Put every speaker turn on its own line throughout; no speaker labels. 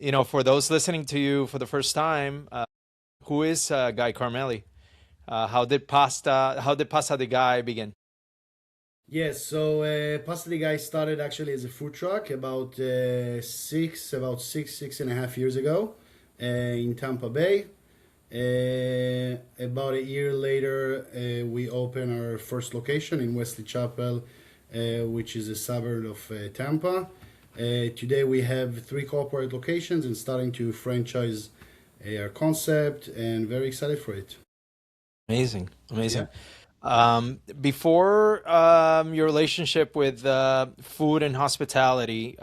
For those listening to you for the first time, who is Guy Carmeli? How did Pasta the Guy begin?
Yes, so Pasta Guy started actually as a food truck about 6.5 years ago in Tampa Bay. About a year later, we opened our first location in Wesley Chapel, which is a suburb of Tampa. Today we have three corporate locations and starting to franchise our concept and very excited for it.
Amazing,
Yeah.
amazing. Before your relationship with food and hospitality,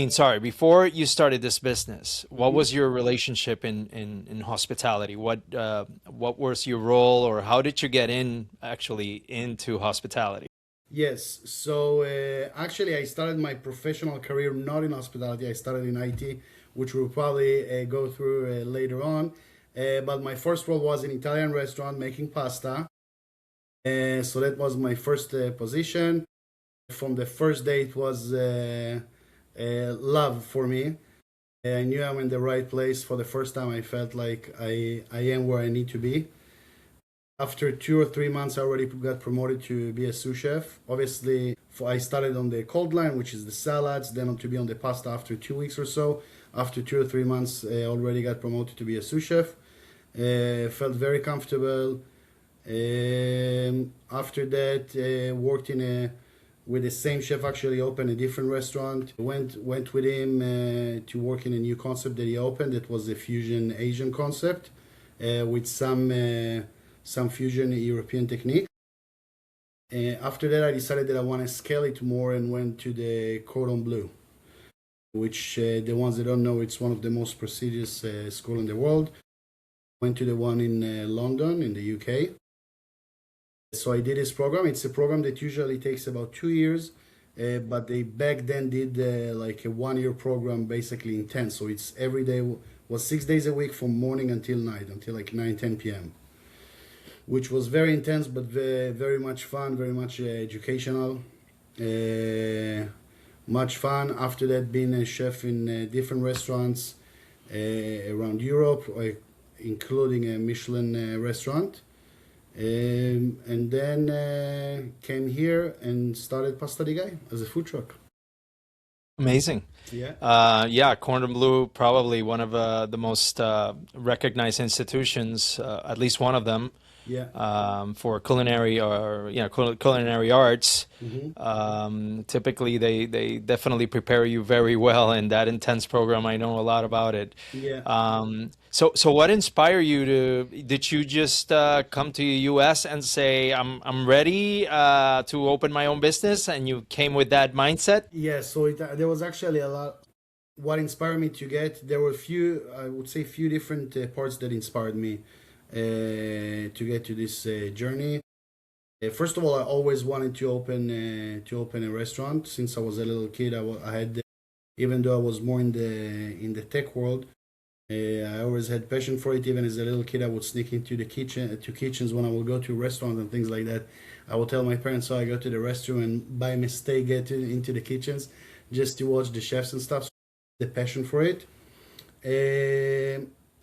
sorry, before you started this business, what
Mhm.
was your relationship in hospitality? What was your role, or how did you get in actually into hospitality?
Yes, so actually, I started my professional career not in hospitality. I started in IT, which we'll probably go through later on. But my first role was in Italian restaurant making pasta. So that was my first position. From the first day, it was love for me. I knew I'm in the right place. For the first time, I felt like I am where I need to be. After 2 or 3 months, I already got promoted to be a sous chef. Obviously, I started on the cold line, which is the salads, then to be on the pasta after 2 weeks or so. After 2 or 3 months, I already got promoted to be a sous chef. Felt very comfortable. After that, worked in a with the same chef. Actually, opened a different restaurant. Went with him to work in a new concept that he opened. It was a fusion Asian concept with some fusion European technique. After that, I decided that I want to scale it more and went to the Cordon Bleu, which the ones that don't know, it's one of the most prestigious school in the world. Went to the one in London in the UK. So I did this program. It's a program that usually takes about 2 years, but they back then did like a 1 year program, basically intense. So it's every day was 6 days a week from morning until night, until like 9, 10 p.m., which was very intense, but very much fun, very much educational. Uh, Much fun. After that, being a chef in different restaurants around Europe, including a Michelin restaurant. And then came here and started Pasta di Guy as a food truck.
Amazing.
Yeah,
Yeah, Cordon Bleu, probably one of the most recognized institutions, at least one of them,
yeah.
for culinary or culinary arts.
Hmm.
Typically, they definitely prepare you very well in that intense program. I know a lot about it.
Yeah.
So what inspired you to? Did you just come to the U.S. and say, I'm ready to open my own business, and you came with that mindset?
Yeah, so there was actually a lot. What inspired me to get there were a few, I would say, few different parts that inspired me to get to this journey. First of all, I always wanted to open a restaurant since I was a little kid. I had, even though I was more in the tech world, I always had passion for it. Even as a little kid, I would sneak into the kitchens when I would go to restaurants and things like that. I would tell my parents, so I go to the restroom and by mistake into the kitchens just to watch the chefs and stuff. So the passion for it.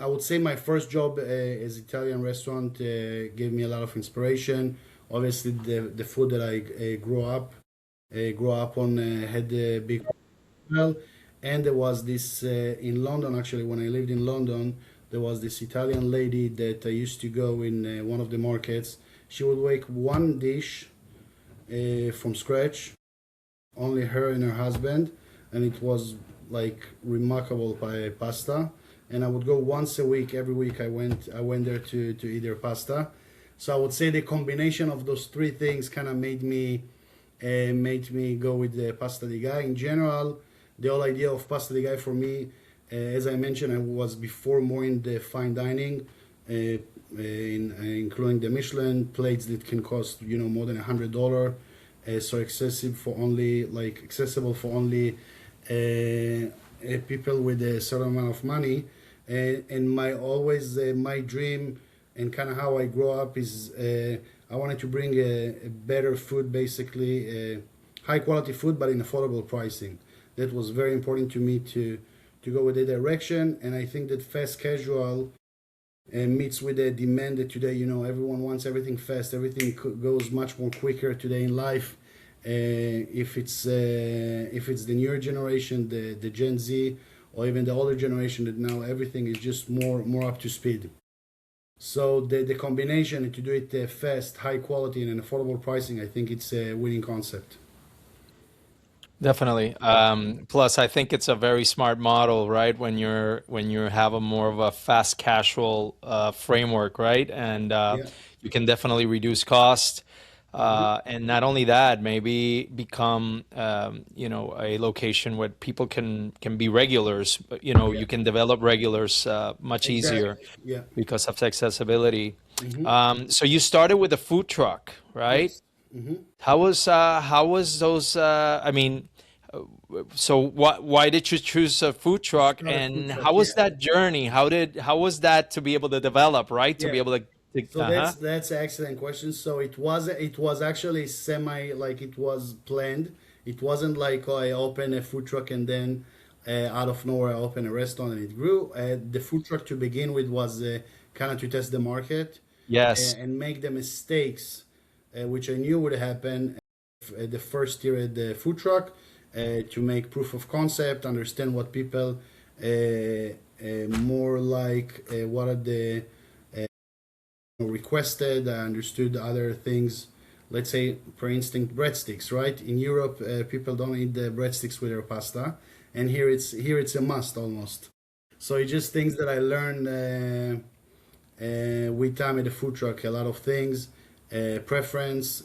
I would say my first job as Italian restaurant gave me a lot of inspiration. Obviously, the food that I grew up on had a big well. And there was this in London, actually, when I lived in London, there was this Italian lady that I used to go in one of the markets. She would make one dish from scratch, only her and her husband, and it was like remarkable pasta. And I would go once a week. Every week I went there to eat their pasta. So I would say the combination of those three things kind of made me go with the pasta di guy. In general, the whole idea of pasta di guy for me, as I mentioned, I was before more in the fine dining, including the Michelin plates that can cost more than $100. So accessible for only people with a certain amount of money. And my dream and kind of how I grow up is I wanted to bring a better food, basically high quality food, but in affordable pricing. That was very important to me to go with the direction. And I think that fast casual meets with the demand that today, everyone wants everything fast. Everything goes much more quicker today in life. If it's the newer generation, the Gen Z, or even the older generation, that now everything is just more up to speed. So the combination to do it fast, high quality, and an affordable pricing, I think it's a winning concept.
Definitely. Plus, I think it's a very smart model, right? When you have a more of a fast casual framework, right? And
Yeah.
you can definitely reduce cost.
Hmm.
And not only that, maybe become a location where people can be regulars.
Yeah.
You can develop regulars much easier
Exactly. Yeah.
because of the accessibility.
Hmm.
So you started with a food truck, right?
Yes. Hmm.
How was those? I mean, so why did you choose a food truck,
Start a food
and
truck.
how was
Yeah.
that journey? How was that to be able to develop, right? To be
Yeah.
able
So
uh-huh.
that's an excellent question. So it was actually semi, like, it was planned. It wasn't like, oh, I open a food truck and then out of nowhere I open a restaurant and it grew. The food truck to begin with was kind of to test the market
Yes.
and make the mistakes, which I knew would happen the first year at the food truck, to make proof of concept, understand what people more like, what are the requested. I understood other things. Let's say, for instance, breadsticks. Right, in Europe, people don't eat the breadsticks with their pasta, and here it's a must almost. So it's just things that I learned with time at the food truck. A lot of things, preference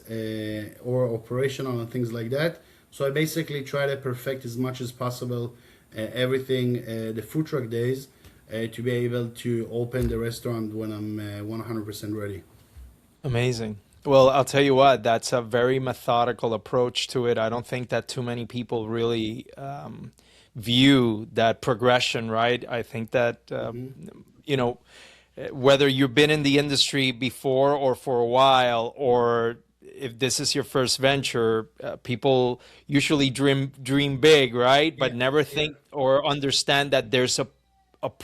or operational and things like that. So I basically try to perfect as much as possible everything the food truck days, to be able to open the restaurant when I'm 100% ready.
Amazing. Well, I'll tell you what, that's a very methodical approach to it. I don't think that too many people really view that progression, right? I think that,
Hmm.
you know, whether you've been in the industry before or for a while, or if this is your first venture, people usually dream big, right? But
Yeah,
never
yeah.
think or understand that there's a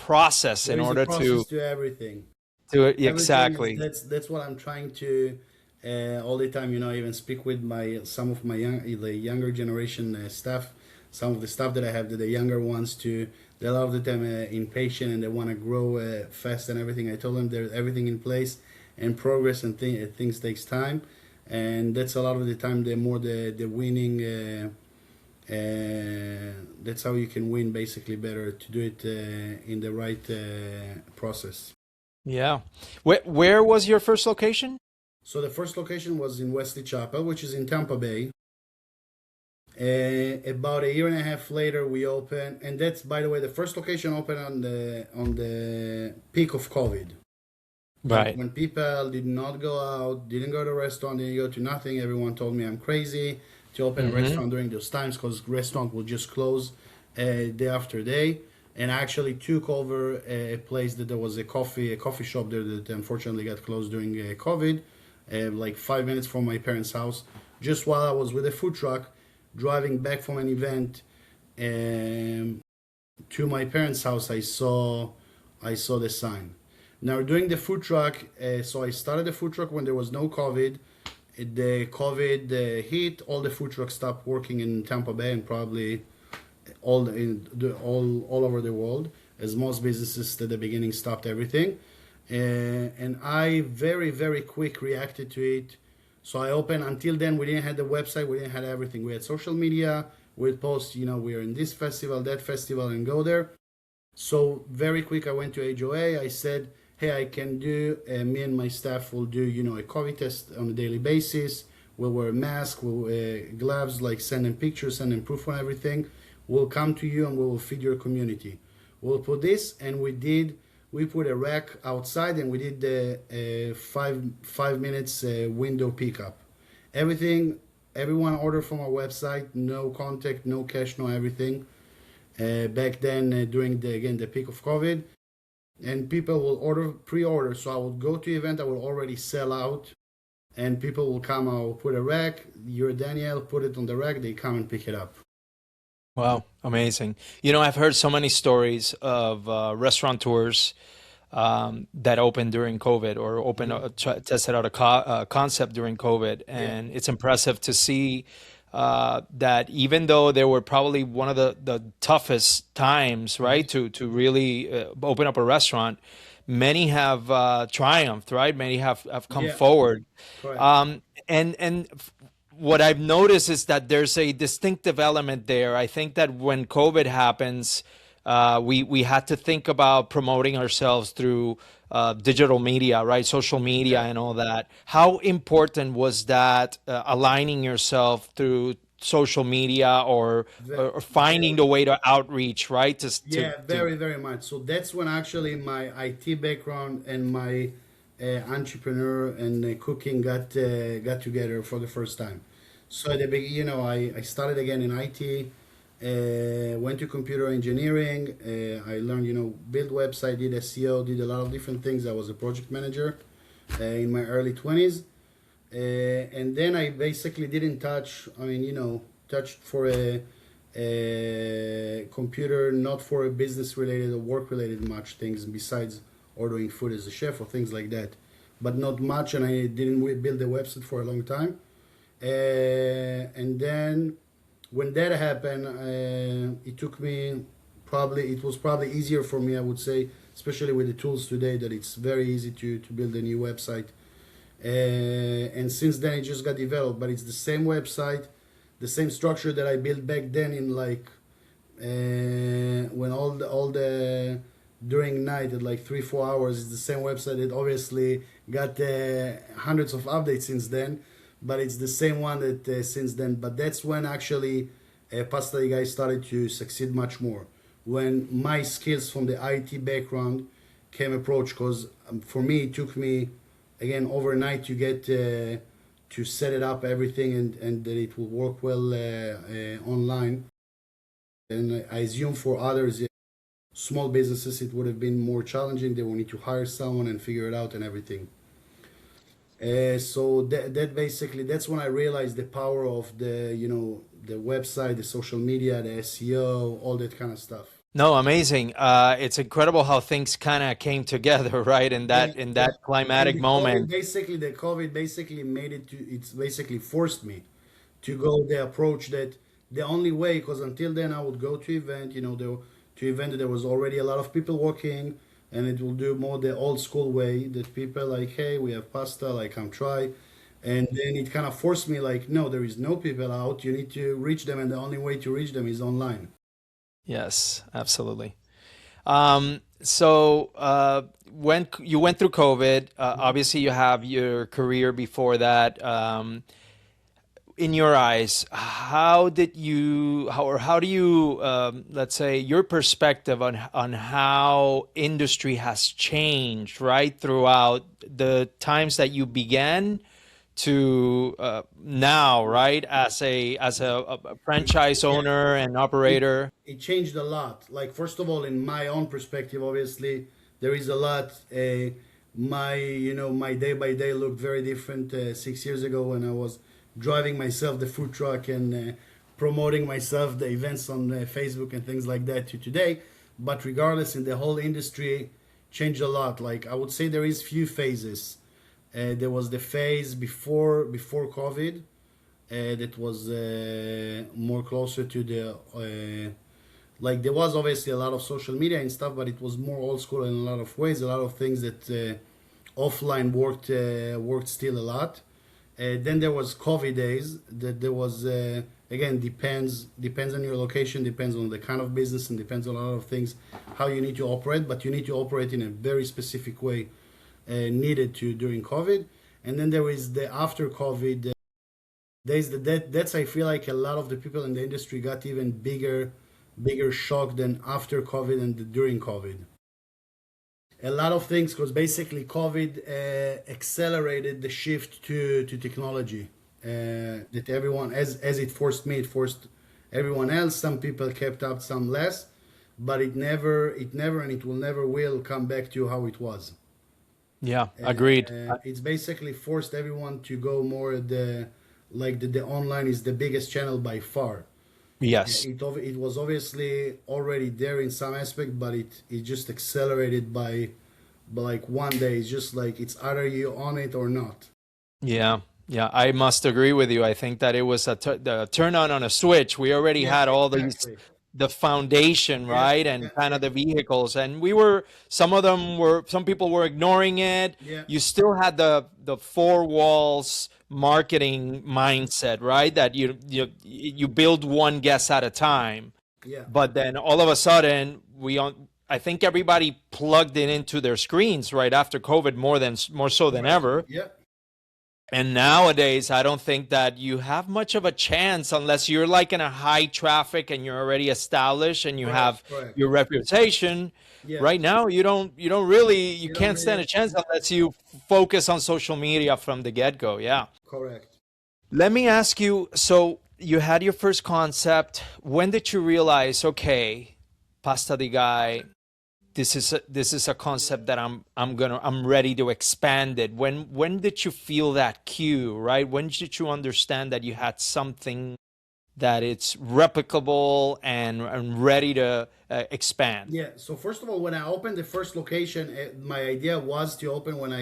process
There
in
is a
order
process
to
to everything. Everything is
exactly.
that's what I'm trying to all the time. Even speak with my some of my the younger generation staff. Some of the stuff that I have, that the younger ones to, they a lot of the time impatient and they want to grow fast and everything. I told them there's everything in place and progress and things takes time, and that's a lot of the time the more the winning. That's how you can win basically better, to do it in the right process.
Yeah. Where was your first location?
So the first location was in Wesley Chapel, which is in Tampa Bay. About a year and a half later, we opened, and that's, by the way, the first location opened on the peak of COVID. Like
Right.
when people did not go out, didn't go to restaurant, didn't go to nothing. Everyone told me I'm crazy to open a
Hmm.
restaurant during those times, because restaurant will just close day after day. And I actually took over a place that there was a coffee shop there that unfortunately got closed during COVID, like 5 minutes from my parents' house. Just while I was with a food truck, driving back from an event um, to my parents' house, I saw the sign. Now doing the food truck, so I started the food truck when there was no COVID. The COVID hit, all the food trucks stopped working in Tampa Bay, and probably all over the world, as most businesses at the beginning stopped everything. And I very very quick reacted to it. So I opened. Until then, we didn't have the website, we didn't have everything. We had social media. We'd post, we're in this festival, that festival, and go there. So very quick, I went to HOA. I said, "Hey, I can do. Me and my staff will do, a COVID test on a daily basis. We'll wear a mask, we'll gloves, like send them pictures, send them proof on everything. We'll come to you and we will feed your community. We'll put this, and we did. We put a rack outside, and we did the 5 minutes window pickup. Everything, everyone ordered from our website. No contact, no cash, no everything. Back then, during the peak of COVID, and people will pre-order. So I would go to event, I will already sell out, and people will come. I will put a rack. You're Daniel, put it on the rack. They come and pick it up.
Wow, amazing. I've heard so many stories of restaurateurs that opened during COVID or tested out a concept during COVID.
Yeah,
And it's impressive to see that even though they were probably one of the toughest times, right, to really open up a restaurant, many have triumphed, right? Many have come
yeah,
forward.
correct.
And what I've noticed is that there's a distinctive element there. I think that when COVID happens, we had to think about promoting ourselves through digital media, right? Social media and
Exactly.
all that. How important was that aligning yourself through social media or finding the
Very,
way to outreach, right?
yeah,
To
very, very much. So that's when actually my IT background and my entrepreneur and cooking got together for the first time. So at the beginning, I started again in IT, went to computer engineering. I learned, build website, did SEO, did a lot of different things. I was a project manager in my early 20s. And then I basically didn't touch, touched for a computer, not for a business related or work related much things besides ordering food as a chef or things like that. But not much, and I didn't build a website for a long time. And then when that happened, it was probably easier for me, I would say, especially with the tools today, that it's very easy to build a new website. And since then it just got developed, but it's the same website, the same structure that I built back then in like when all the during night at like 3 4 hours. It's the same website. It obviously got hundreds of updates since then, but it's the same one that since then. But that's when actually Pasta Guy started to succeed much more, when my skills from the IT background came approach. Because for me it took me again overnight to get to set it up everything, and that it will work well online. And I assume for others, small businesses, it would have been more challenging. They will need to hire someone and figure it out and everything. So that basically, that's when I realized the power of the website, the social media, the SEO, all that kind of stuff.
No, amazing. It's incredible how things kind of came together, right? In
Yeah,
that
and
climatic moment.
the COVID basically made it to, it's basically forced me to go the approach that the only way, because until then I would go to event, to event there was already a lot of people working, and it will do more the old school way that people like, hey, we have pasta, like come try. And then it kind of forced me like, no, there is no people out, you need to reach them, and the only way to reach them is online.
Yes, absolutely. So when you went through COVID, obviously you have your career before that. In your eyes, how do you, let's say, your perspective on how industry has changed, right, throughout the times that you began to now, right, as a franchise
Yeah,
owner and
it
operator?
it changed a lot. Like first of all, in my own perspective, obviously there is a lot. My day by day looked very different 6 years ago when I was driving myself the food truck and promoting myself the events on Facebook and things like that to today. But regardless, in the whole industry changed a lot. Like I would say there is few phases. There was the phase before COVID, that was more closer to the like there was obviously a lot of social media and stuff, but it was more old school in a lot of ways. A lot of things that offline worked still a lot. Then there was COVID days. That there was again depends on your location, depends on the kind of business, and depends on a lot of things how you need to operate. But you need to operate in a very specific way needed to during COVID. And then there is the after COVID days. That's I feel like a lot of the people in the industry got even bigger shock than after COVID and during COVID. A lot of things, because basically COVID accelerated the shift to technology. That everyone, as it forced me, it forced everyone else. Some people kept up, some less, but it never, and it will never will come back to how it was.
Yeah, agreed.
It's basically forced everyone to go more the like the online is the biggest channel by far.
Yes.
It was obviously already there in some aspect, but it just accelerated by like one day. It's just like it's either you on it or not.
Yeah, yeah, I must agree with you. I think that it was the turn on a switch. We already
Yeah,
had all these,
exactly.
the foundation,
Yeah,
right?
yeah,
And kind
yeah,
of the vehicles. And some people were ignoring it.
yeah,
You still had the four walls marketing mindset, right? That you build one guest at a time.
yeah.
But then all of a sudden, I think everybody plugged it into their screens right after COVID more so than
Correct.
ever.
Yeah,
And nowadays, I don't think that you have much of a chance unless you're like in a high traffic and you're already established and you
correct,
have
correct.
your reputation.
Yeah,
Right now, you
you don't
can't stand
really.
a chance unless you focus on social media from the get-go. Yeah.
Correct.
Let me ask you, so you had your first concept. When did you realize, okay, Pasta di Guy, this is a concept that I'm ready to expand it. When did you feel that cue, right? When did you understand that you had something that it's replicable and ready to expand?
Yeah. So first of all, when I opened the first location, my idea was to open when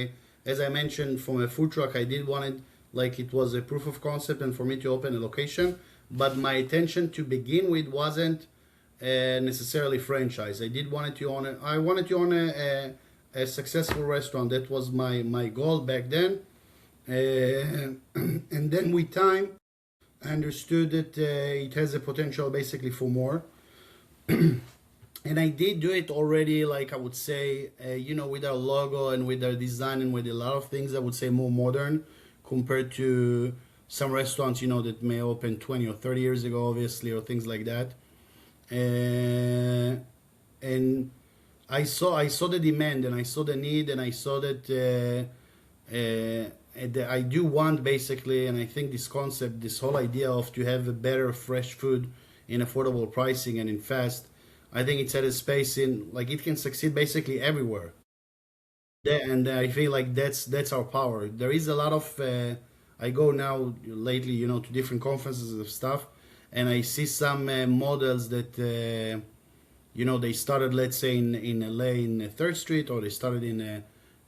as I mentioned, from a food truck, I did want it like it was a proof of concept, and for me to open a location. But my intention to begin with wasn't necessarily franchise. I did wanted to own I wanted to own a successful restaurant. That was my goal back then. And then with time, I understood that it has a potential basically for more. And I did do it already, like I would say, with our logo and with our design and with a lot of things, I would say more modern compared to some restaurants, that may open 20 or 30 years ago, obviously, or things like that. And I saw the demand, and I saw the need, and I saw that I do want basically, and I think this concept, this whole idea of to have a better fresh food in affordable pricing and in fast, I think it's at a space in like it can succeed basically everywhere. And I feel like that's our power. There is a lot of I go now lately, to different conferences of stuff, and I see some models that they started, let's say in LA in Third Street, or they started in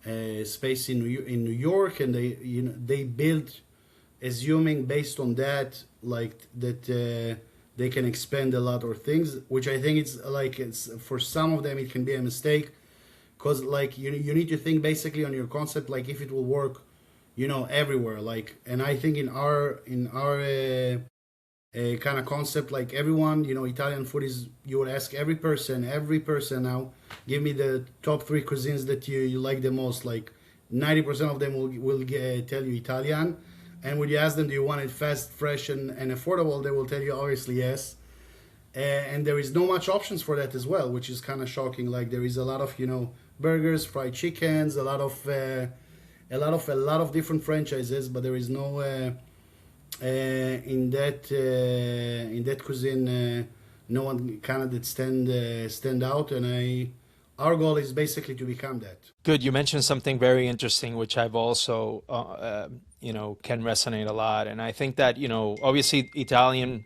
a space in New York, and they built, assuming based on that, like that they can expand a lot or things, which I think it's for some of them it can be a mistake, because like you need to think basically on your concept, like if it will work, everywhere. Like, and I think in our kind of concept, like everyone, Italian food is, you would ask every person now, give me the top three cuisines that you like the most. Like 90% of them will tell you Italian. And when you ask them, do you want it fast, fresh, and affordable, they will tell you obviously yes. And there is no much options for that as well, which is kind of shocking. Like there is a lot of burgers, fried chickens, a lot of different franchises, but there is no in that cuisine no one kind of that stand out, and our goal is basically to become that.
Good. You mentioned something very interesting, which I've also, can resonate a lot. And I think that, obviously Italian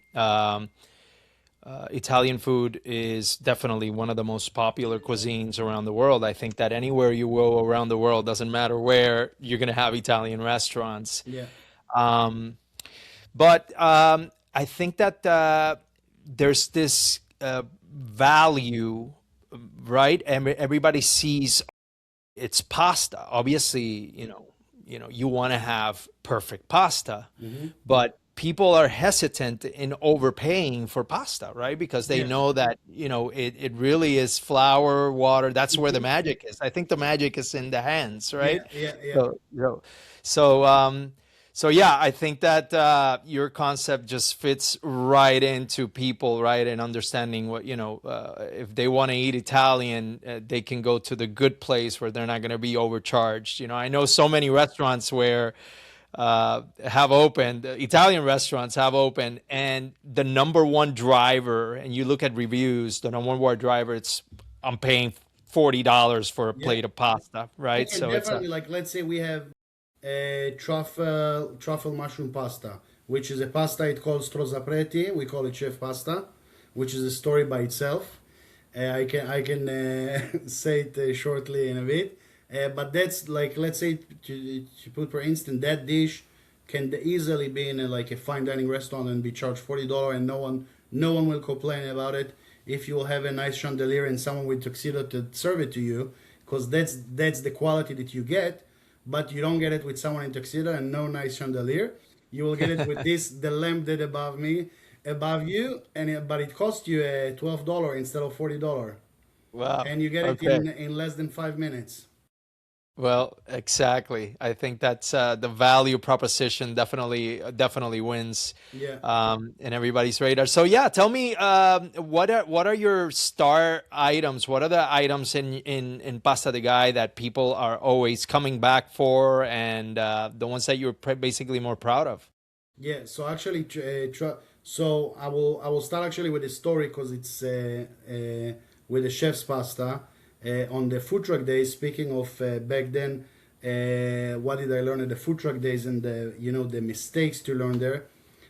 food is definitely one of the most popular cuisines around the world. I think that anywhere you go around the world, doesn't matter where, you're going to have Italian restaurants.
Yeah,
Um, but I think that there's this value, right? Everybody sees it's pasta. Obviously, you want to have perfect pasta, but people are hesitant in overpaying for pasta, right? Because they
yeah,
know that, it really is flour, water. That's where the magic is. I think the magic is in the hands,
yeah,
right?
yeah, yeah.
So, so, so yeah, I think that your concept just fits right into people, right? And understanding what, if they want to eat Italian, they can go to the good place where they're not going to be overcharged. I know so many restaurants where have opened, Italian restaurants have opened, and the number one driver, and you look at reviews, the number one driver, I'm paying $40 for a
Yeah.
plate of pasta,
Yeah,
right?
and
So it's a,
definitely, like let's say we have truffle mushroom pasta. which is a pasta. It called Strozapreti. We call it chef pasta, which is a story by itself. I can say it shortly in a bit. But that's like, let's say, to put for instance, that dish can easily be in like a fine dining restaurant and be charged $40, and no one will complain about it. If you will have a nice chandelier and someone with tuxedo to serve it to you, because that's the quality that you get, but you don't get it with someone in tuxedo and no nice chandelier. You will get it with this, the lamp that above you, but it costs you $12 instead of $40,
Wow.
and you get it
Okay.
in less than 5 minutes.
Well, exactly. I think that's the value proposition definitely wins
Yeah.
in everybody's radar. So yeah, tell me what are your star items? What are the items in Pasta de Guy that people are always coming back for, and the ones that you're basically more proud of?
Yeah, so actually, so I will start actually with a story because it's with the chef's pasta on the food truck days. Speaking of back then, what did I learn at the food truck days and the mistakes to learn there.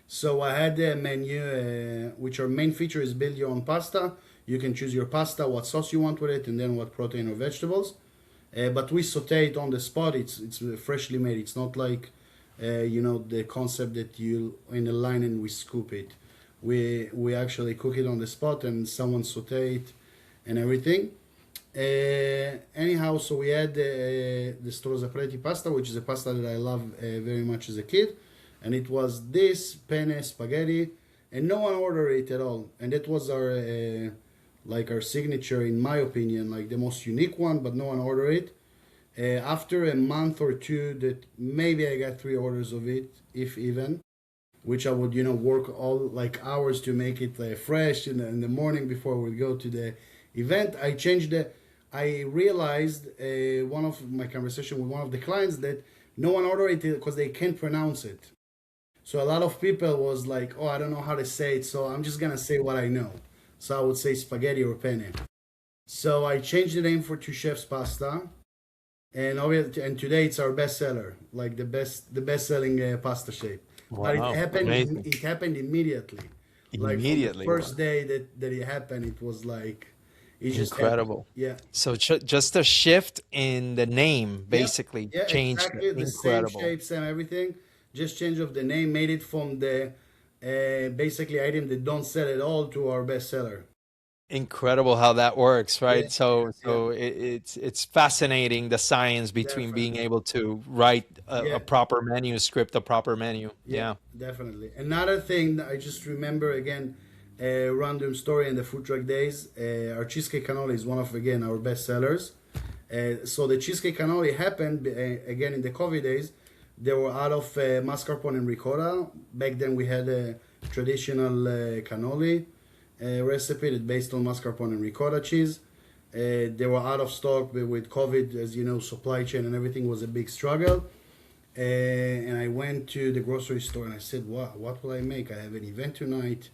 So I had a menu which our main feature is build your own pasta. You can choose your pasta, what sauce you want with it, and then what protein or vegetables. But we saute it on the spot. It's freshly made. It's not like the concept that you in a line and we scoop it. We actually cook it on the spot and someone saute it and everything. Anyhow, so we had the Strozapreti pasta, which is a pasta that I love very much as a kid, and it was this penne spaghetti, and no one ordered it at all, and that was our like our signature, in my opinion, like the most unique one, but no one ordered it. After a month or two, that maybe I got 3 orders of it, if even, which I would work all like hours to make it fresh in the morning before we go to the event. I realized one of my conversation with one of the clients that no one ordered it because they can't pronounce it. So a lot of people was like, oh, I don't know how to say it, so I'm just gonna say what I know. So I would say spaghetti or penne. So I changed the name for Two Chefs Pasta, and today it's our bestseller, like the best selling pasta shape. But it
Wow,
happened
amazing.
it happened immediately, like from the
Immediately. Wow.
first day that it happened. It was like it just happened.
Incredible.
Yeah.
So just a shift in the name
Yeah,
basically
yeah,
changed it.
exactly. The same
Incredible.
shapes and everything. Just change of the name, made it from the basically item that don't sell at all to our bestseller.
Incredible how that works,
Yeah,
right? So
yeah,
so it's fascinating the science between being
definitely.
able to write
Yeah,
a proper manuscript, a proper menu.
yeah,
Yeah.
definitely. Another thing that I just remember again, a random story in the food truck days. Our cheesecake cannoli is one of again our best sellers. So the cheesecake cannoli happened again in the COVID days. They were out of mascarpone and ricotta. Back then we had a traditional cannoli recipe that based on mascarpone and ricotta cheese. They were out of stock with COVID, as you know, supply chain and everything was a big struggle. And I went to the grocery store and I said, what will I make? I have an event tonight.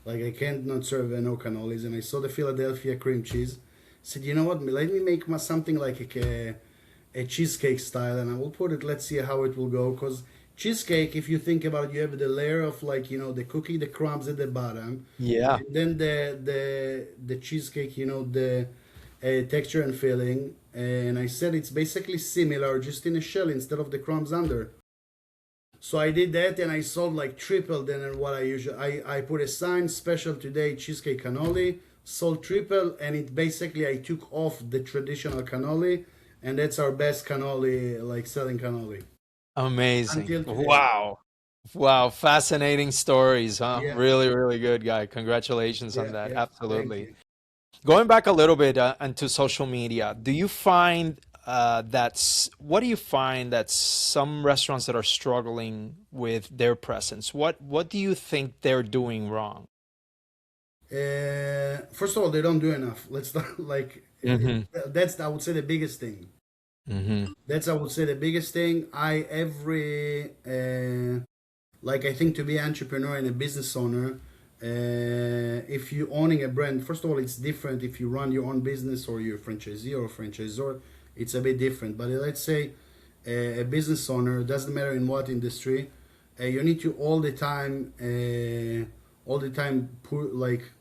Like I can't not serve no cannolis. And I saw the Philadelphia cream cheese. I said, you know what? Let me make something like a cheesecake style, and I will put it. Let's see how it will go. Cause cheesecake, if you think about it, you have the layer of like the cookie, the crumbs at the bottom,
Yeah.
and then the cheesecake, the texture and filling. And I said it's basically similar, just in a shell instead of the crumbs under. So I did that, and I sold like triple than what I usually. I put a sign special today cheesecake cannoli, sold triple, and it basically I took off the traditional cannoli, and that's our best cannoli, like selling cannoli
Amazing.
until today.
Wow. Wow, fascinating stories, huh?
Yeah,
Really, really good, guy. Congratulations on
yeah,
that.
yeah. Thank
Absolutely.
you.
Going back a little bit into social media, do you find what do you find that some restaurants that are struggling with their presence, what do you think they're doing wrong?
First of all, they don't do enough. Let's not like
Mm-hmm.
that's I would say the biggest thing.
Mm-hmm.
That's I would say the biggest thing. I every like I think to be an entrepreneur and a business owner, if you owning a brand, first of all, it's different if you run your own business or you're a franchisee or a franchisor. It's a bit different. But let's say a business owner, doesn't matter in what industry, you need to all the time put like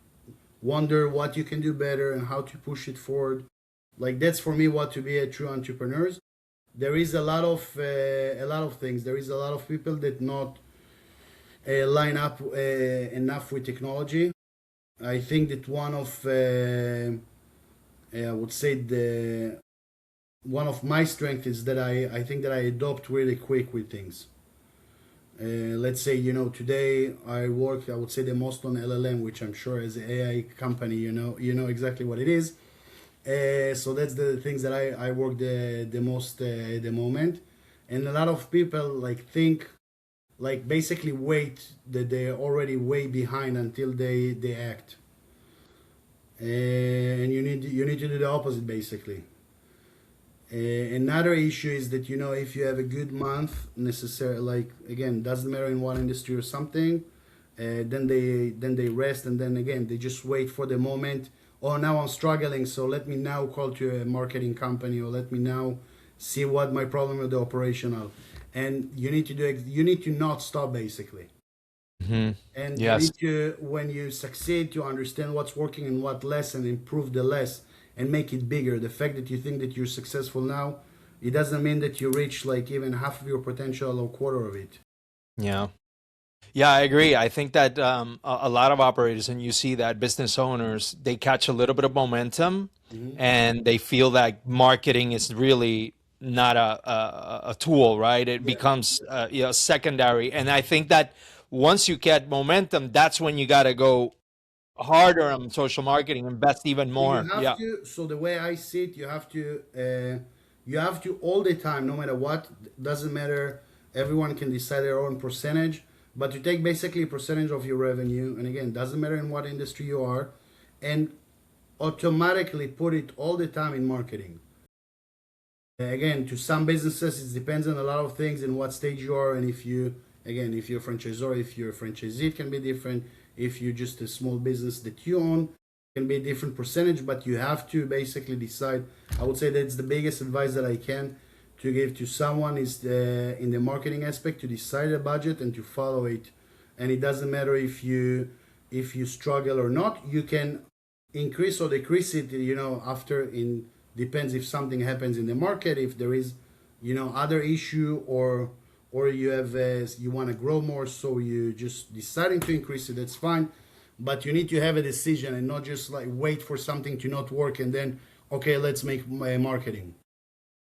wonder what you can do better and how to push it forward. Like that's for me what to be a true entrepreneur. There is a lot of things. There is a lot of people that not line up enough with technology. I think that one of I would say the one of my strengths is that I think that I adopt really quick with things. Let's say, you know, today I work, I would say the most on LLM, which I'm sure as an AI company, you know exactly what it is. So that's the things that I work the most at the moment. And a lot of people like think, like basically wait that they're already way behind until they act. And you need to do the opposite basically. Another issue is that, you know, if you have a good month, necessarily, like again, doesn't matter in what industry or something, then they rest, and then again they just wait for the moment. Oh, now I'm struggling, so let me now call to a marketing company, or let me now see what my problem with the operational. And you need to you need to not stop basically.
Hmm.
And you
Yes.
need to, when you succeed, to understand what's working and what less, and improve the less and make it bigger. The fact that you think that you're successful now, it doesn't mean that you reach like even half of your potential or quarter of it.
Yeah. Yeah, I agree. I think that a lot of operators, and you see that business owners, they catch a little bit of momentum
Mhm.
and they feel that marketing is really not a tool, right? It
Yeah.
becomes you know, secondary. And I think that once you get momentum, that's when you got to go harder on social marketing, invest even
So you
more.
have
Yeah.
to. So the way I see it, you have to all the time, no matter what. Doesn't matter. Everyone can decide their own percentage, but you take basically a percentage of your revenue, and again, doesn't matter in what industry you are, and automatically put it all the time in marketing. Again, to some businesses, it depends on a lot of things in what stage you are, and if you, again, if you're a franchisor, if you're a franchisee, it can be different. If you're just a small business that you own, it can be a different percentage, but you have to basically decide. I would say that's the biggest advice that I can to give to someone is in the marketing aspect, to decide a budget and to follow it. And it doesn't matter if you struggle or not. You can increase or decrease it, you know, after in depends if something happens in the market, if there is, you know, other issue, or you have you want to grow more, so you just deciding to increase it, that's fine. But you need to have a decision and not just like wait for something to not work and then okay, let's make marketing.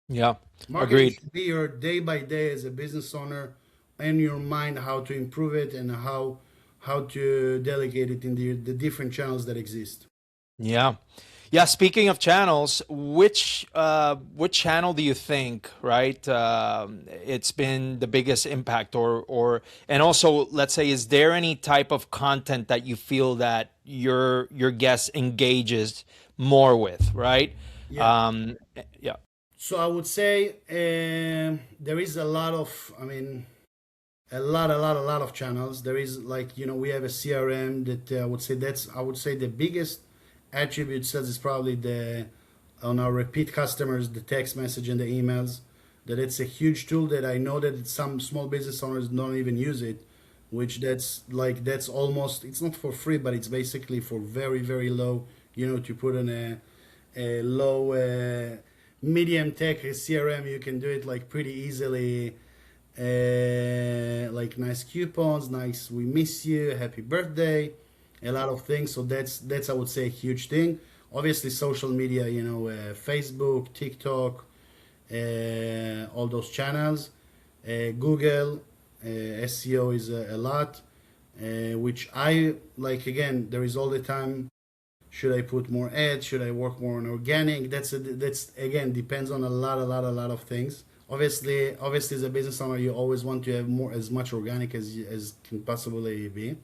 Yeah.
Marketing
Agreed.
should be your day by day as a business owner, and your mind how to improve it and how to delegate it in the different channels that exist.
Yeah. Yeah, speaking of channels, which channel do you think, right? It's been the biggest impact, or and also let's say, is there any type of content that you feel that your guest engages more with, right?
Yeah.
Um, yeah.
So I would say there is a lot of, I mean, a lot of channels. There is like, you know, we have a CRM that I would say I would say the biggest attribute sales is probably the on our repeat customers, the text message and the emails. That it's a huge tool that I know that some small business owners don't even use it, which that's almost, it's not for free, but it's basically for very low. You know, to put on a low medium tech CRM, you can do it like pretty easily. Like nice coupons, nice we miss you, happy birthday, a lot of things. So that's I would say a huge thing. Obviously, social media, you know, Facebook, TikTok, all those channels, Google, SEO is a lot, which I like. Again, there is all the time. Should I put more ads? Should I work more on organic? That's again depends on a lot of things. Obviously, as a business owner, you always want to have more as much organic as can possibly be.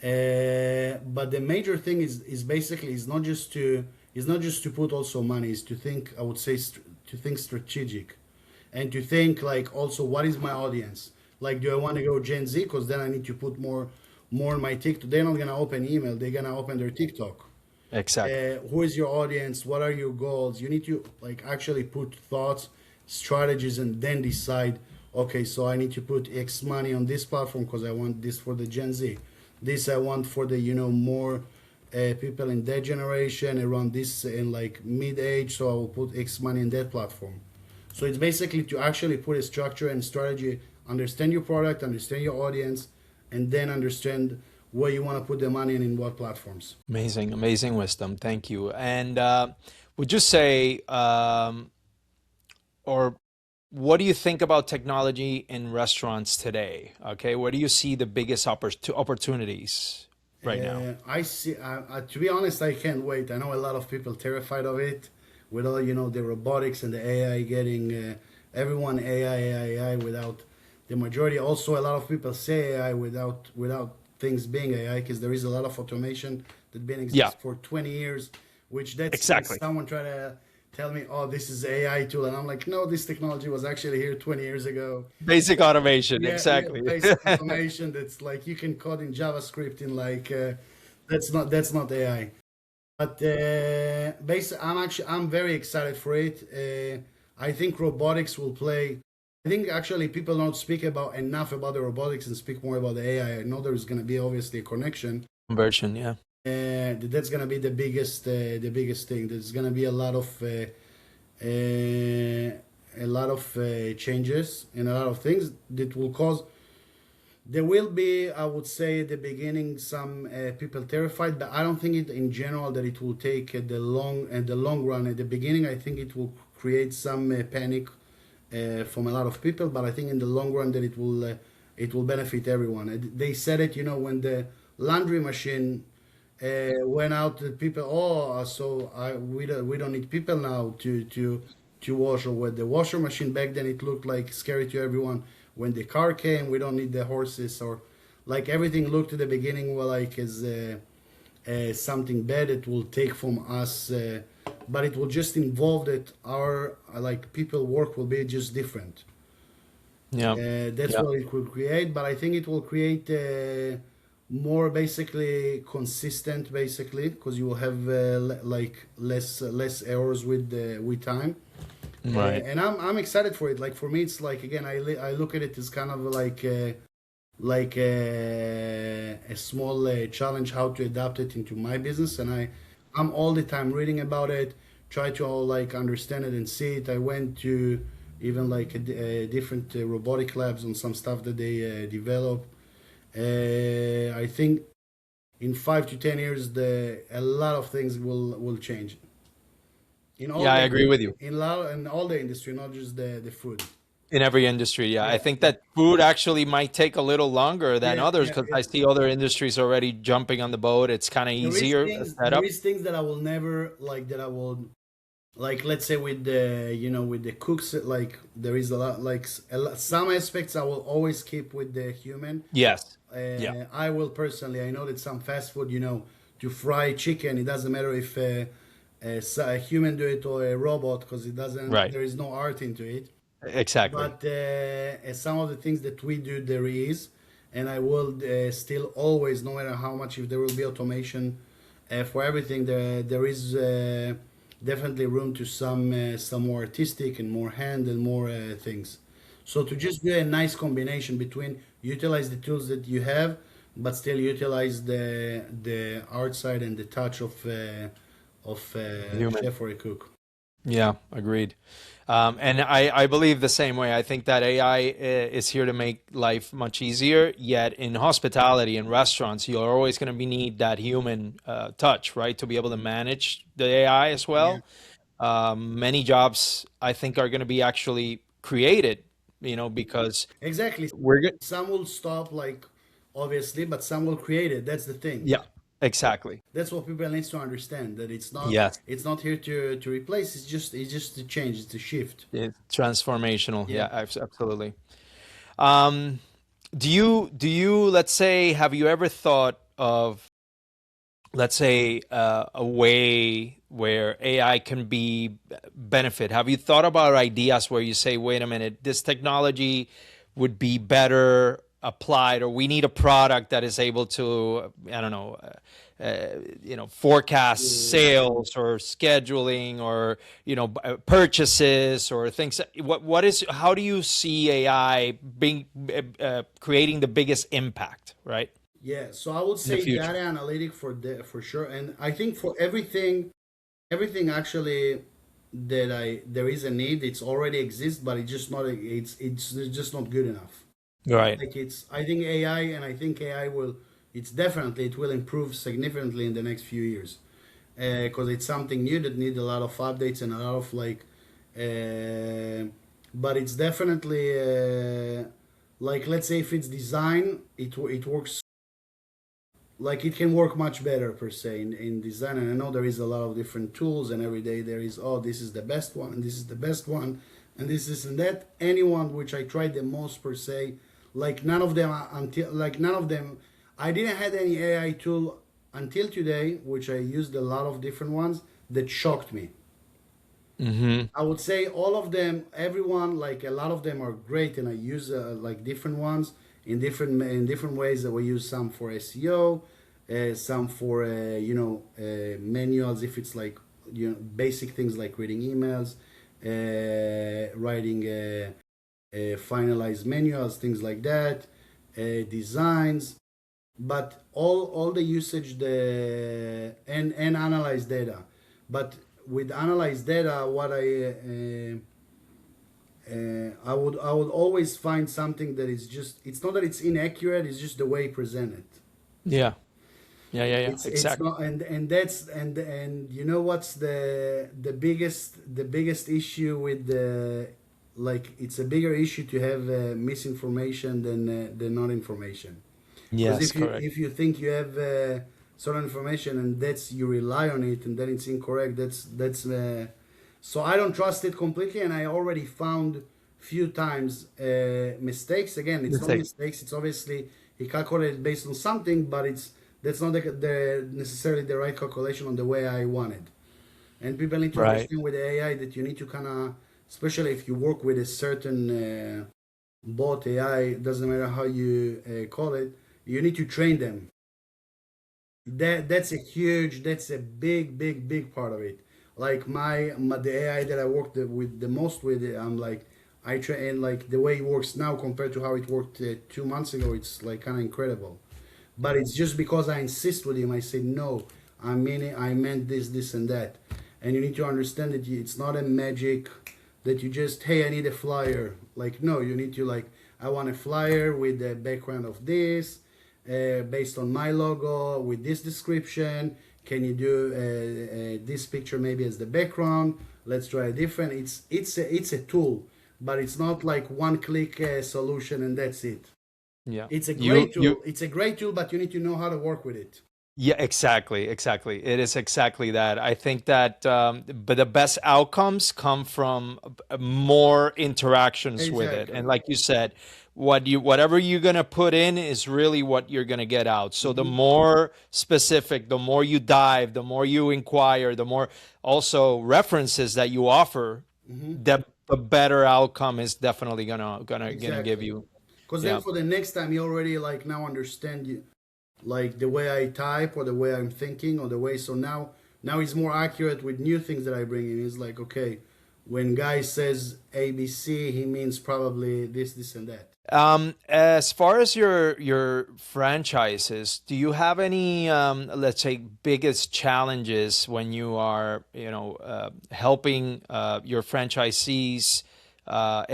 But the major thing is basically is not just to put also money. Is to think. I would say to think strategic, and to think like also what is my audience. Like, do I want to go Gen Z? Because then I need to put more in my TikTok. They're not gonna open email. They're gonna open their TikTok.
Exactly.
Who is your audience? What are your goals? You need to like actually put thoughts, strategies, and then decide Okay, so I need to put X money on this platform because I want this for the Gen Z. This I want for the, more people in that generation around this in like mid age. So I will put X money in that platform. So it's basically to actually put a structure and strategy, understand your product, understand your audience, and then understand where you want to put the money and in what platforms.
Amazing, amazing wisdom. Thank you. And would you say, or what do you think about technology in restaurants today? Okay, where do you see the biggest opportunities right now?
I see. To be honest, I can't wait. I know a lot of people terrified of it, with all the robotics and the AI getting everyone AI without the majority. Also, a lot of people say AI without things being AI because there is a lot of automation that been
Yeah,
exist for 20 years, which that's like
exactly.
someone try to tell me, oh, this is AI tool, and I'm like, no, this technology was actually here 20 years ago.
Basic automation,
Yeah, yeah,
exactly.
basic automation that's like you can code in JavaScript in like that's not AI. But I'm very excited for it. I think robotics will play. I think actually people don't speak about enough about the robotics and speak more about the AI. I know there's going to be obviously a connection.
Conversion, yeah.
That's going to be the biggest thing. There's going to be a lot of changes and a lot of things that will cause. There will be, I would say, at the beginning, some people terrified, but I don't think it in general that it will take the long run. At the beginning, I think it will create some panic from a lot of people, but I think in the long run that it will benefit everyone. They said it, when the laundry machine went out, the people, oh, so we don't need people now to wash, or with the washer machine back then it looked like scary to everyone. When the car came, we don't need the horses, or like everything looked at the beginning well like as something bad it will take from us, but it will just involve that our like people work will be just different.
Yeah,
That's
yeah,
what it could create, but I think it will create more basically consistent, basically, because you will have like less errors with time.
right.
And I'm excited for it. Like for me, it's like again, I look at it as kind of like a small challenge how to adapt it into my business, and I'm all the time reading about it, try to all like understand it and see it. I went to even like different robotic labs on some stuff that they develop. I think in 5 to 10 years, a lot of things will change in all
Yeah, I
the
agree with you.
in all the industry, not just the food.
In every industry, yeah. I
Yeah,
think
yeah,
that food actually might take a little longer than
yeah,
others
yeah,
because
yeah.
I see other industries already jumping on the boat. It's kind of
There is
easier
things there
setup.
is things that I will never like that I will like. Let's say with the cooks, like there is a lot like some aspects I will always keep with the human.
Yes. Yeah.
I will personally. I know that some fast food, to fry chicken, it doesn't matter if a human do it or a robot, because it doesn't.
Right.
There is no art into it.
Exactly.
But some of the things that we do, there is, and I will still always, no matter how much, if there will be automation for everything, there is definitely room to some more artistic and more hand and more things. So to just do a nice combination between utilize the tools that you have, but still utilize the art side and the touch of
Human.
chef or a cook.
Yeah, agreed. And I believe the same way. I think that AI is here to make life much easier. Yet in hospitality and restaurants, you're always going to be need that human touch, right, to be able to manage the AI as
Yeah.
well. Many jobs I think are going to be actually created, because
Exactly.
we're good.
Some will stop, like obviously, but some will create it. That's the thing.
Yeah, exactly.
That's what people needs to understand. That it's not
Yes,
it's not here to replace. It's just a change. It's a shift.
it's transformational.
Yeah.
Yeah, absolutely. Um, do you, let's say, have you ever thought of, let's say, a way where AI can be benefit? Have you thought about ideas where you say, wait a minute, this technology would be better applied, or we need a product that is able to, I don't know, forecast sales or scheduling or, purchases or things. How do you see AI being creating the biggest impact, right?
Yeah, so I would
In the
say
future.
data analytic for sure, and I think for everything actually that I there is a need, it's already exists, but it's just not good enough.
Right.
Like it's I think AI, and I think AI will it will improve significantly in the next few years, because it's something new that need a lot of updates and a lot of but it's definitely like, let's say if it's design, it works, like it can work much better per se in design. And I know there is a lot of different tools, and every day there is, oh, this is the best one, and this is the best one, and this and that. Anyone which I tried the most per se, like none of them I didn't had any AI tool until today, which I used a lot of different ones that shocked me.
Mm-hmm.
I would say all of them, everyone, like a lot of them are great, and I use like different ones in different ways. That we use some for SEO, some for manuals. If it's like basic things like reading emails, writing finalized manuals, things like that, designs. But all the usage and analyze data. But with analyzed data, what I would always find something that is just, it's not that it's inaccurate, it's just the way presented.
Yeah. Yeah. Yeah. Yeah.
It's
Exactly.
not, and that's and you know what's the biggest issue with the, like, it's a bigger issue to have misinformation than not information. Because
Yes. Correct.
if you think you have certain information, and that's, you rely on it, and then it's incorrect, that's so I don't trust it completely. And I already found few times mistakes. Again, it's not
Mistake.
mistakes, it's obviously he calculated based on something, but that's not the necessarily the right calculation on the way I wanted. And people need to
Right.
understand with the AI that you need to kind of, especially if you work with a certain bot AI, doesn't matter how you call it, you need to train them. That's a big part of it. Like the AI that I worked with the most with, I'm like, I train, like the way it works now compared to how it worked 2 months ago. It's like kind of incredible. But it's just because I insist with him. I say no. I meant this, and that. And you need to understand that it's not a magic that you just, hey, I need a flyer. Like, no, you need to, like, I want a flyer with the background of this, based on my logo with this description. Can you do this picture maybe as the background? Let's try a different. It's a tool, but it's not like one click solution and that's it.
Yeah.
It's a
You
great
you
tool. It's a great tool, but you need to know how to work with it.
Yeah, exactly, exactly. It is exactly that. I think that, but the best outcomes come from more interactions with it. And
Exactly.
like you said, whatever you're gonna put in is really what you're gonna get out. So the
Hmm.
more specific, the more you dive, the more you inquire, the more also references that you offer,
Hmm.
the better outcome is definitely gonna give
Exactly.
you.
Because then
Yeah.
for the next time, you already like now understand you, like the way I type or the way I'm thinking or the way. So now it's more accurate with new things that I bring in. It's like, okay, when Guy says ABC, he means probably this, and that.
As far as your franchises, do you have any, let's say, biggest challenges when you are, helping your franchisees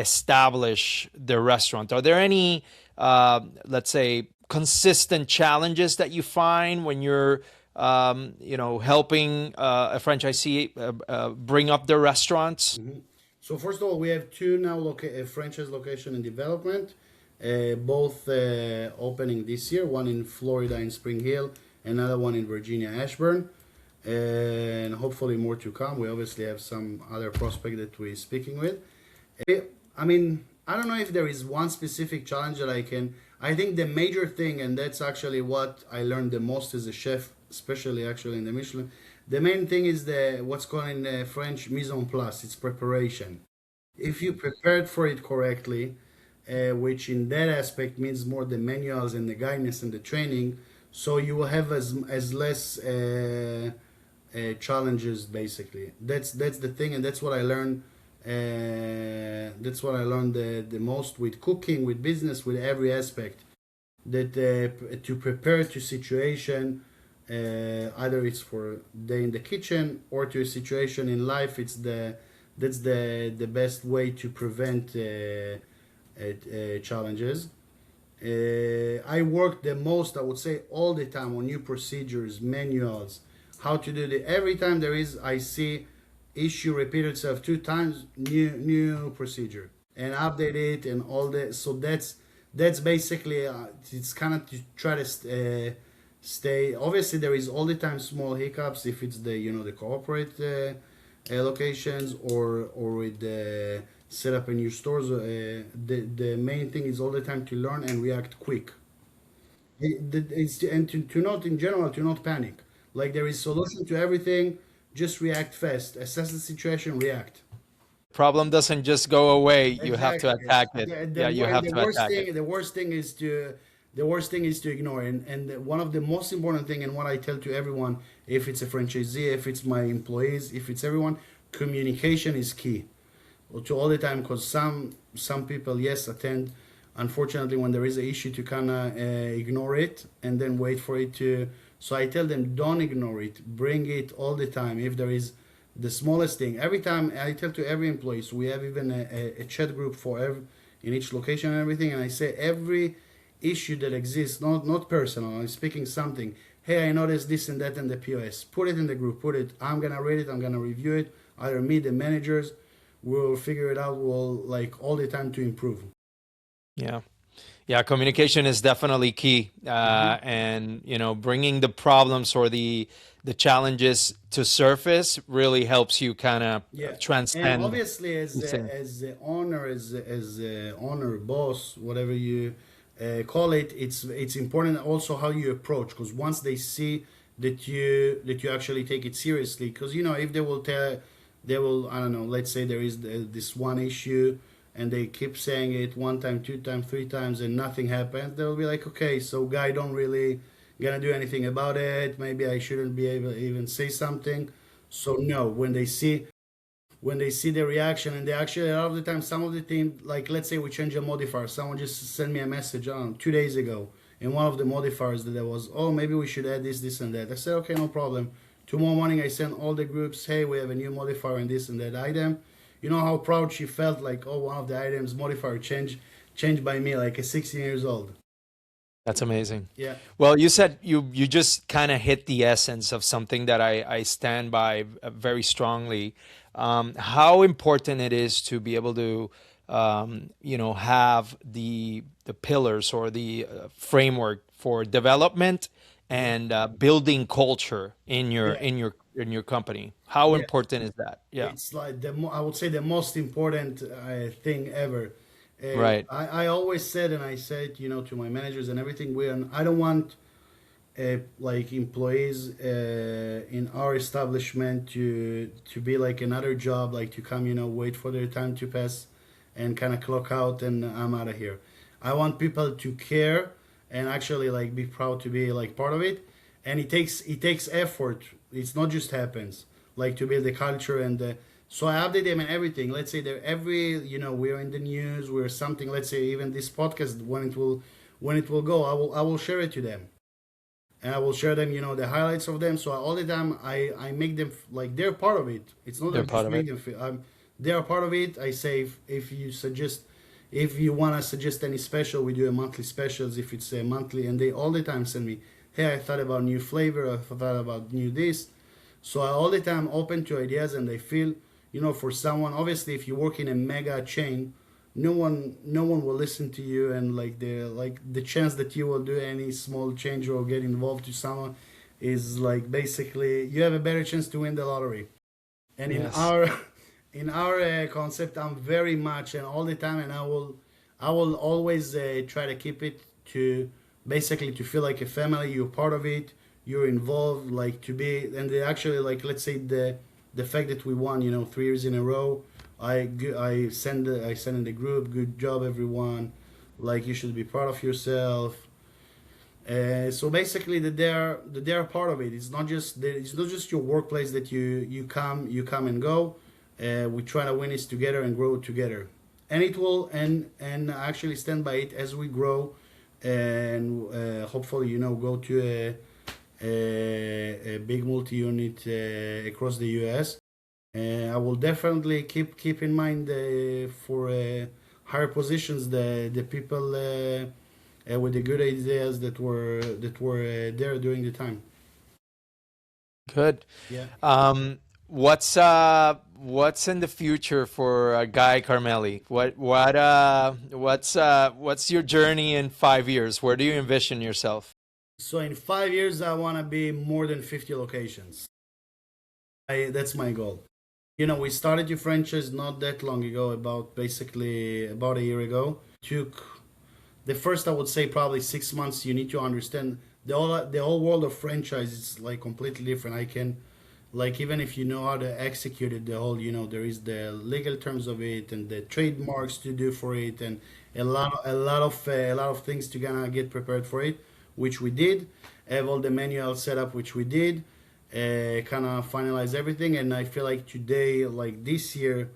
establish their restaurant? Are there any, let's say, consistent challenges that you find when you're, helping a franchisee bring up their restaurants?
Mhm. So first of all, we have two now franchise location in development, both opening this year. One in Florida in Spring Hill, another one in Virginia Ashburn, and hopefully more to come. We obviously have some other prospect that we're speaking with. I mean, I don't know if there is one specific challenge that I can. I think the major thing, and that's actually what I learned the most as a chef, especially actually in the Michelin. The main thing is the what's called in French mise en place. It's preparation. If you prepared for it correctly, which in that aspect means more the manuals and the guidance and the training. So you will have as less challenges basically. That's the thing, and that's what I learned. That's what I learned the most with cooking, with business, with every aspect. That to prepare to situation, either it's for day in the kitchen or to a situation in life, that's the best way to prevent challenges. I work the most, I would say, all the time on new procedures, manuals, how to do it. Every time there is, I see issue repeat itself 2 times, new procedure and update it and all that. So that's basically it's kind of to try to stay. Obviously, there is all the time small hiccups if it's the corporate locations or with the set up in your stores. The main thing is all the time to learn and react quick. And to not in general to not panic. Like there is solution to everything. Just react fast. Assess the situation. React.
Problem doesn't just go away. You have to
Exactly.
attack it.
The
Yeah, you have
the
to
worst
attack it.
thing the worst thing is to ignore. And one of the most important thing, and what I tell to everyone, if it's a franchisee, if it's my employees, if it's everyone, communication is key. To all the time, because some people, yes, attend. Unfortunately, when there is an issue, to kind of ignore it and then wait for it to. So I tell them, don't ignore it. Bring it all the time. If there is the smallest thing, every time I tell to every employee. So we have even a chat group for in each location and everything. And I say every issue that exists, not personal. I'm speaking something. Hey, I noticed this and that in the POS. Put it in the group. Put it. I'm gonna read it. I'm gonna review it. Either me, the managers. We'll figure it out. We'll like all the time to improve.
Yeah. Yeah, communication is definitely key. And bringing the problems or the challenges to surface really helps you kind of
Yeah, and
transcend
obviously,
these things.
as the owner, as the owner, boss, whatever you call it, it's important also how you approach. Because once they see that you actually take it seriously, because if they will, I don't know. Let's say there is this one issue, and they keep saying it 1 time, 2 times, 3 times, and nothing happens. They'll be like, okay, so guy don't really gonna do anything about it. Maybe I shouldn't be able to even say something. So no, when they see the reaction, and they actually a lot of the time, some of the team, like let's say we change a modifier, someone just sent me a message on 2 days ago, and one of the modifiers that there was, oh, maybe we should add this and that. I said, okay, no problem. Tomorrow morning I sent all the groups, hey, we have a new modifier in this and that item. You know how proud she felt, like, oh, one of the items modifier changed by me, like a 16 years old.
That's amazing.
Yeah.
Well, you said you just kind of hit the essence of something that I stand by very strongly. How important it is to be able to, have the pillars or the framework for development and building culture in your
Yeah.
company. How
Yeah.
important is that? Yeah.
It's like I would say the most important thing ever.
Right.
I always said, and I said, to my managers and everything, I don't want like employees in our establishment to be like another job, like to come, wait for their time to pass and kind of clock out and I'm out of here. I want people to care and actually like be proud to be like part of it. And it takes effort. It's not just happens like to build the culture and so I update them and everything. Let's say they're we're in the news, we're something. Let's say even this podcast when it will go, I will share it to them, and I will share them, the highlights of them. So all the time I make them like they're part of it. It's not that
They're
I
part
just
of
make
it.
them feel they are part of it. I say if you want to suggest any special, we do a monthly specials if it's a monthly, and they all the time send me, hey, I thought about new flavor, I thought about new this. So I all the time open to ideas, and they feel, for someone, obviously, if you work in a mega chain, no one will listen to you, and the chance that you will do any small change or get involved to someone is like basically you have a better chance to win the lottery. And in
Yes.
our in our concept, I'm very much and all the time, and I will always try to keep it to basically to feel like a family. You're part of it. You're involved, like to be, and they actually like let's say the fact that we won, 3 years in a row. I send in the group. Good job, everyone. like you should be proud of yourself. So basically, that they are part of it. It's not just your workplace that you come and go. We try to win it together and grow together, and it will and actually stand by it as we grow, and hopefully go to a big multi-unit across the U.S. I will definitely keep in mind for higher positions the people with the good ideas that were there during the time.
Good.
Yeah.
What's in the future for Guy Carmeli? What's your journey in 5 years? Where do you envision yourself?
So in 5 years, I want to be more than 50 locations. That's my goal. We started your franchise not that long ago, basically about a year ago. Took the first, I would say, probably 6 months. You need to understand the whole world of franchise is like completely different. I can, like, even if you know how to execute it, the whole, there is the legal terms of it and the trademarks to do for it, and a lot of things to gonna get prepared for it, which we did. Have all the manual setup, which we did. Kind of finalize everything, and I feel like today, like this year,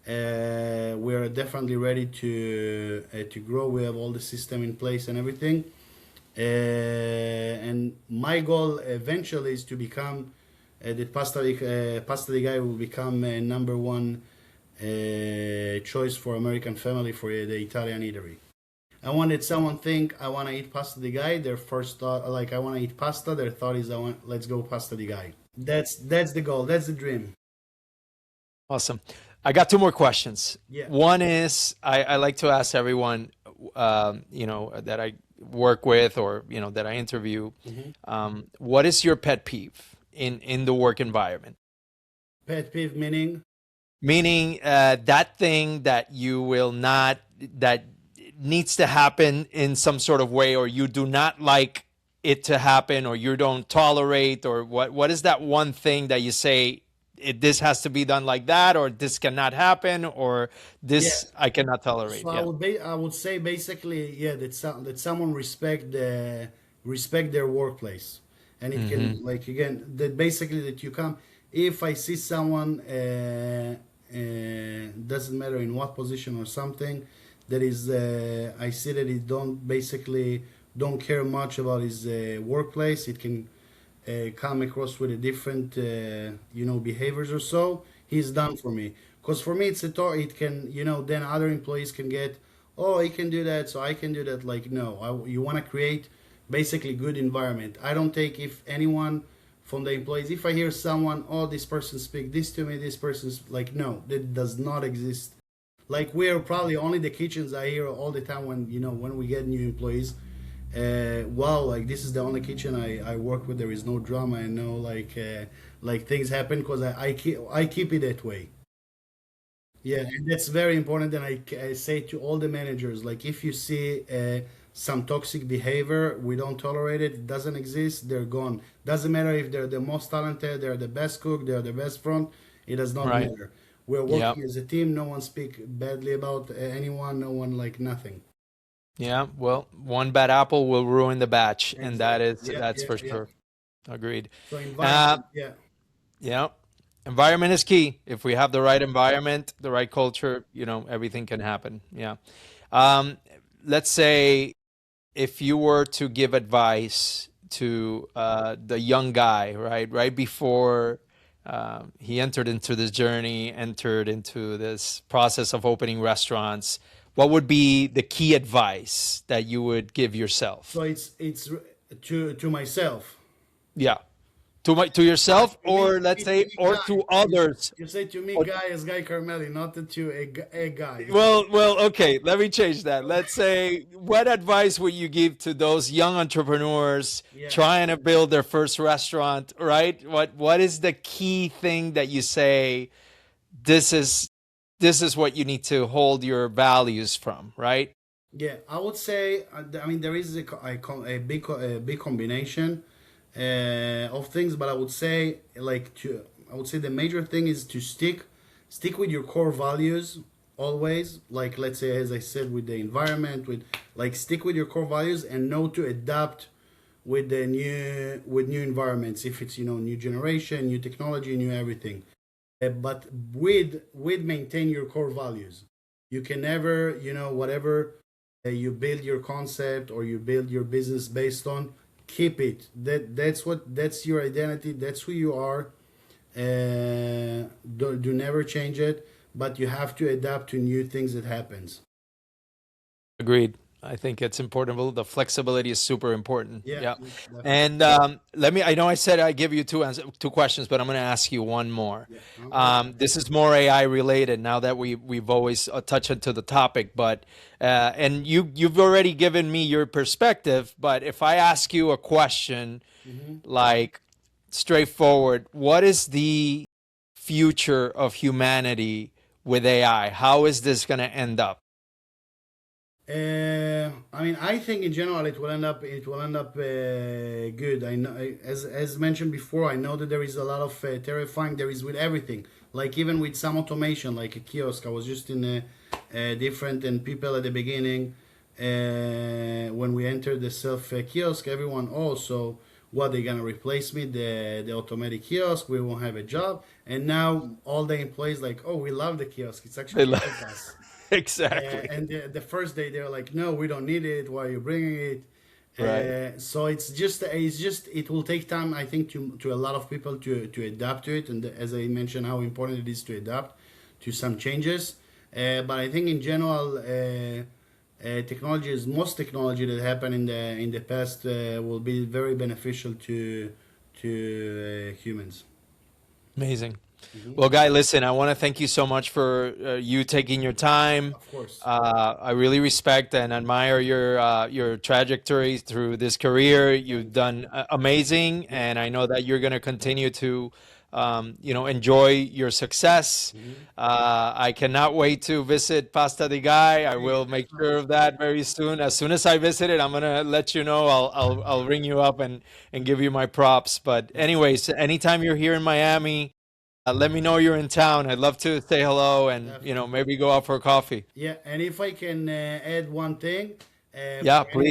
we are definitely ready to grow. We have all the system in place and everything. And my goal eventually is to become Pasta di Guy will become number one choice for American family for the Italian eatery. I wanted someone think I want to eat pasta di Guy. Their first thought, like I want to eat pasta. Their thought is let's go pasta di Guy. That's the goal. That's the dream.
Awesome. I got two more questions.
Yeah.
One is I like to ask everyone, that I work with or, that I interview, what is your pet peeve in the work environment?
Pet peeve meaning?
Meaning that thing that you will not, that needs to happen in some sort of way, or you do not like it to happen, or you don't tolerate, or what is that one thing that you say, this has to be done like that, or this cannot happen, or
Yeah.
this I cannot tolerate?
So
Yeah.
I would say basically, yeah, that someone respect their workplace, and it can, like, again, that basically that you come. If I see someone, doesn't matter in what position or something, that is, I see that he don't care much about his workplace. It can come across with a different behaviors or so. He's done for me, because for me it can, then other employees can get, oh, he can do that, so I can do that. Like, no, you want to create basically good environment. I don't take if anyone from the employees, if I hear someone, oh, this person speak this to me, this person's like, no, that does not exist. Like, we're probably only the kitchens I hear all the time when we get new employees. Wow, like, this is the only kitchen I work with. There is no drama and no like things happen, because I keep it that way. Yeah, and that's very important. And I say to all the managers, like, if you see some toxic behavior, we don't tolerate it. It doesn't exist. They're gone. Doesn't matter if they're the most talented, they're the best cook, they're the best front. It does not
Right.
matter. We're
Yeah.
working as a team. No one speak badly about anyone. No one, like, nothing.
Yeah. Well, one bad apple will ruin the batch, and
Exactly. Yeah,
that's
yeah,
for
yeah.
sure. Agreed.
So
Uh,
environment, yeah.
yeah. Environment is key. If we have the right environment, the right culture, everything can happen. Yeah. Um, let's say if you were to give advice to the young guy, right before he entered into this journey, entered into this process of opening restaurants, what would be the key advice that you would give yourself?
So it's to myself.
Yeah, to yourself, or let's
To
say,
me,
or
guy.
to others.
You say to me,
Or
guy, as Guy Carmeli, not to a guy.
well, okay. Let me change that. Let's say, what advice would you give to those young entrepreneurs
Yeah.
trying to build their first restaurant? Right? What is the key thing that you say? This is this is what you need to hold your values from, right?
Yeah, I would say. I mean, there is a big combination of things, but I would say, like, I would say the major thing is to stick with your core values always. Like, let's say, as I said, with the environment, with Like stick with your core values and know to adapt with the new environments. If it's new generation, new technology, new everything, but with maintain your core values. You can never whatever you build your concept or you build your business based on, keep it. That's your identity. That's who you are. Do never change it, but you have to adapt to new things that happens.
Agreed. I think it's important. Well, the flexibility is super important.
Yeah,
Yeah.
definitely.
And I know I said I give you two questions, but I'm going to ask you one more.
Yeah, okay.
This is more AI related now that we've always touched into the topic, but and you've already given me your perspective, but if I ask you a question like straightforward, what is the future of humanity with AI? How is this going to end up?
I mean, I think in general it will end up good. I know, as mentioned before, I know that there is a lot of terrifying. There is with everything, like even with some automation, like a kiosk. I was just in a different and people at the beginning when we entered the self kiosk, everyone also what they're gonna replace me the automatic kiosk. We won't have a job, and now all the employees like, oh, we love the kiosk. It's
They
actually
love-
helped us.
Exactly.
And the first day they're like, no, we don't need it. Why are you bringing it?
Right.
So it's just it will take time, I think, to a lot of people to adapt to it. And as I mentioned, how important it is to adapt to some changes. But I think in general, most technology that happened in the past will be very beneficial to humans.
Amazing. Well, Guy, listen, I want to thank you so much for you taking your time.
Of course.
I really respect and admire your trajectory through this career. You've done amazing, and I know that you're going to continue to, enjoy your success. I cannot wait to visit Pasta di Guy. I will make sure of that very soon. As soon as I visit it, I'm gonna let you know. I'll ring you up and give you my props. But anyways, anytime you're here in Miami. Let me know you're in town. I'd love to say hello and, maybe go out for coffee.
Yeah, and if I can add one thing,
Yeah,
for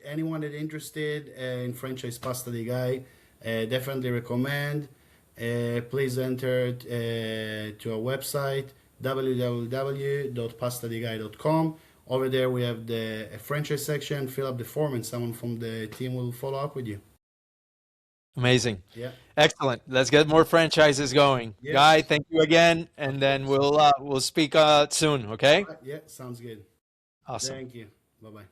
anyone
please.
that interested in franchise Pasta di Guy, definitely recommend. Please enter to our website www.pastadiguy.com. Over there we have the franchise section. Fill up the form, and someone from the team will follow up with you.
Amazing.
Yeah,
Excellent. Let's get more franchises going.
yeah,
Guy, thank you again, and then we'll speak soon, okay?
yeah. Sounds good.
Awesome.
Thank you. Bye bye.